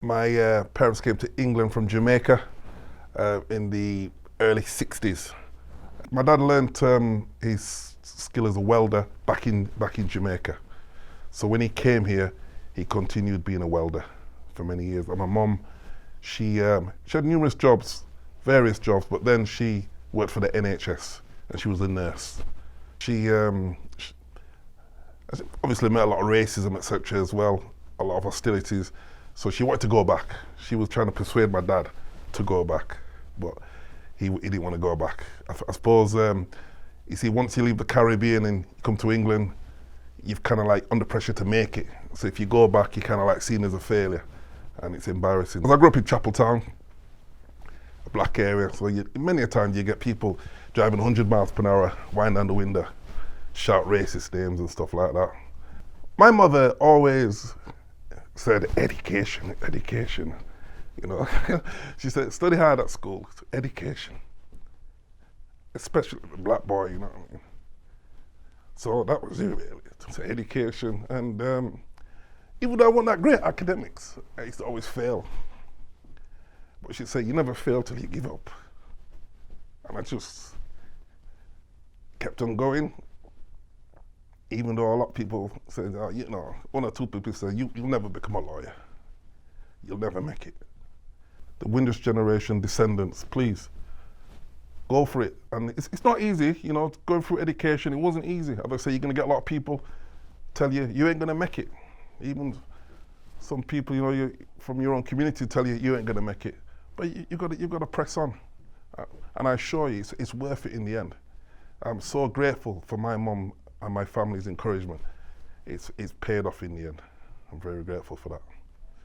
My parents came to England from Jamaica in the early 60s. My dad learned his skill as a welder back in Jamaica. So when he came here, he continued being a welder for many years. And my mum, she had numerous jobs, various jobs, but then she worked for the NHS and she was a nurse. She obviously met a lot of racism, etc. as well, a lot of hostilities. So she wanted to go back. She was trying to persuade my dad to go back, but he didn't want to go back. I suppose, you see, once you leave the Caribbean and you come to England, you've kind of like under pressure to make it. So if you go back, you're kind of like seen as a failure, and it's embarrassing. I grew up in Chapeltown, a black area, so many a time you get people driving 100 miles per hour, wind down the window, shout racist names and stuff like that. My mother always said, education, education. You know, she said, study hard at school, education. Especially the black boy, you know what I mean? So that was it really, so education. And even though I wasn't that great at academics, I used to always fail. But she'd say, you never fail till you give up. And I just kept on going, even though a lot of people said, oh, you know, one or two people said, you'll never become a lawyer. You'll never make it. The Windrush generation, descendants, please, go for it. And it's not easy, you know, going through education, it wasn't easy. As I say, you're gonna get a lot of people tell you, you ain't gonna make it. Even some people, you know, from your own community tell you, you ain't gonna make it. But you've got to press on. And I assure you, it's worth it in the end. I'm so grateful for my mum and my family's encouragement. It's paid off in the end. I'm very grateful for that.